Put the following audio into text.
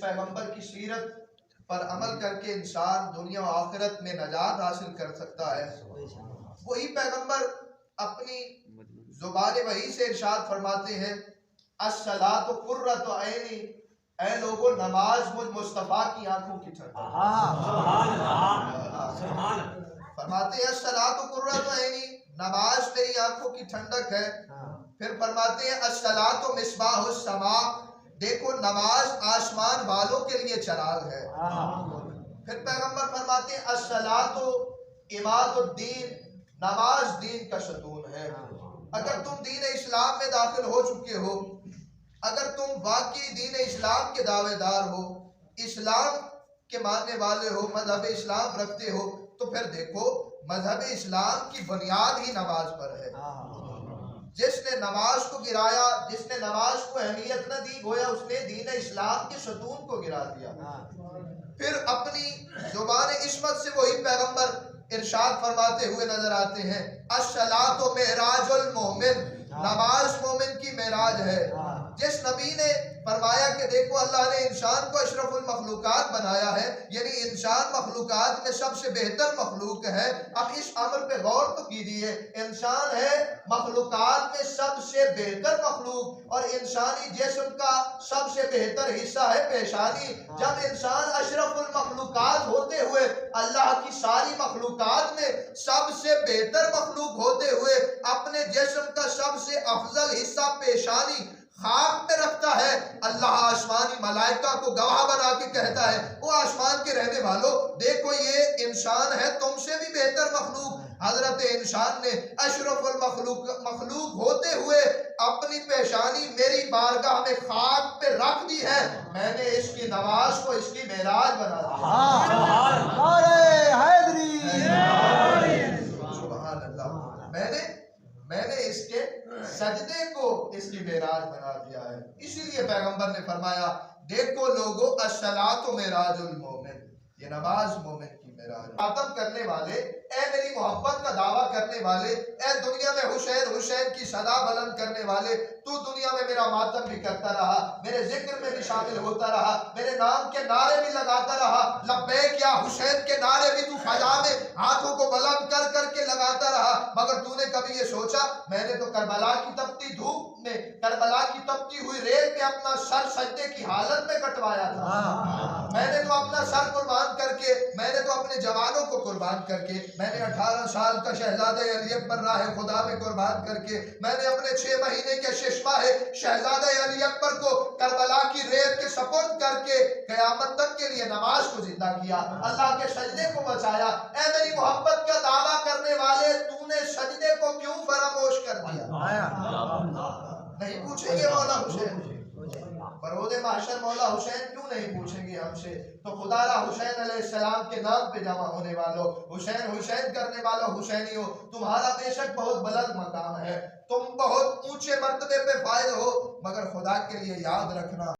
पैगंबर की सीरत पर अमल करके इंसान दुनिया और आखिरत में नजात हासिल कर सकता है। वही पैगंबर अपनी जुबान वही से इरशाद फरमाते हैं, अस्सलातु कुर्रतु ऐनी, ऐ लोगों नमाज मुझ मुस्तफा की आंखों की ठंडक। फरमाते हैं अस्सलातु कुर्रतु ऐनी, नमाज मेरी आंखों की ठंडक है। फिर फरमाते हैं अस्सलातु मिसबाहुस समा, देखो नमाज आसमान वालों के लिए चराग है। फिर पैगंबर फरमाते हैं अस्सलातु इमादुद्दीन, नमाज दीन का सतून है। अगर तुम दीन इस्लाम में दाखिल हो चुके हो, अगर तुम वाकई दीन इस्लाम के दावेदार हो, इस्लाम के मानने वाले हो, मजहब इस्लाम रखते हो, तो फिर देखो मजहब इस्लाम की बुनियाद ही नमाज पर है। जिसने नमाज को गिराया, जिसने नमाज को अहमियत न दी, गोया उसने दीन इस्लाम के सतून को गिरा दिया। फिर अपनी जुबान इस्मत से वही पैगंबर इरशाद फरमाते हुए नजर आते हैं, अस्सलातु मेराजुल मोमिन, नमाज मोमिन की मेराज है। जिस नबी ने फरमाया कि देखो अल्लाह ने इंसान को अशरफुल मखलूकात बनाया है, यानी इंसान मखलूकात में सबसे बेहतर मखलूक है। अब इस अमर पे गौर तो कीजिए, इंसान है मखलूकात में सबसे बेहतर मखलूक, और इंसानी जिस्म का सबसे बेहतर हिस्सा है पेशानी। जब इंसान अशरफुल मखलूकात होते हुए, अल्लाह की सारी मखलूकात में सबसे बेहतर मखलूक होते हुए, अपने जिस्म का सबसे अफजल हिस्सा पेशानी खाक पे रखता है, अल्लाह आसमानी मलाइका को गवाह बना के कहता है, वो आसमान के रहने वालों देखो ये इंसान है तुमसे भी बेहतर मखलूक। हजरत इंसान ने अशरफुल मखलूक होते हुए अपनी पेशानी मेरी बारगाह में खाक पे रख दी है। मैंने इसकी नमाज को इसकी मेराज बना दिया। मैंने इसके सजदे को इसकी मेराज बना दिया है। इसीलिए पैगंबर ने फरमाया, देखो लोगों अस्सलातु मेराजुल मोमिन, ये नमाज मोमिन की मेराज। मातम करने वाले, ए मेरी मोहब्बत का दावा करने वाले, ए दुनिया में हुसैन हुसैन की सदा बुलंद करने वाले, तू दुनिया में मेरा मातम भी करता रहा, मेरे जिक्र में भी शामिल होता रहा, मेरे नाम के नारे भी लगाता रहा, लब्बैक या हुसैन के नारे भी तू फजा में हाथों को बुलंद कर करके लगाता रहा, मगर तूने कभी ये सोचा मैंने तो करबला की तपती धूप में, करबला की तपती हुई रेत में अपना सर सजदे की हालत में कटवाया था। मैंने तो अपना सर कुर्बान करके, मैंने तो अपने जवानों को कुर्बान करके, मैंने 18 साल का शहजादे अली अकबर राह खुदा में कुर्बान करके, मैंने अपने 6 महीने के शिशमाहे शहजादे अली अकबर को करबला की रेत के सपुर्द करके क़यामत तक के लिए नमाज को जिंदा किया, अल्लाह के सजदे को बचाया। ए मेरी मोहब्बत का दावा करने वाले, तूने सजदे को क्यों फरामोश कर दिया? नहीं पूछेंगे मौला हुसैन, बरोदे महशर मौला हुसैन क्यों नहीं पूछेंगे हमसे? तो खुदारा हुसैन अलैहिस्सलाम के नाम पे जमा होने वालों, हुसैन हुसैन करने वालों हुसैनियों, तुम्हारा बेशक बहुत बुलंद मकाम है, तुम बहुत ऊंचे मर्तबे पे फाइज हो, मगर खुदा के लिए याद रखना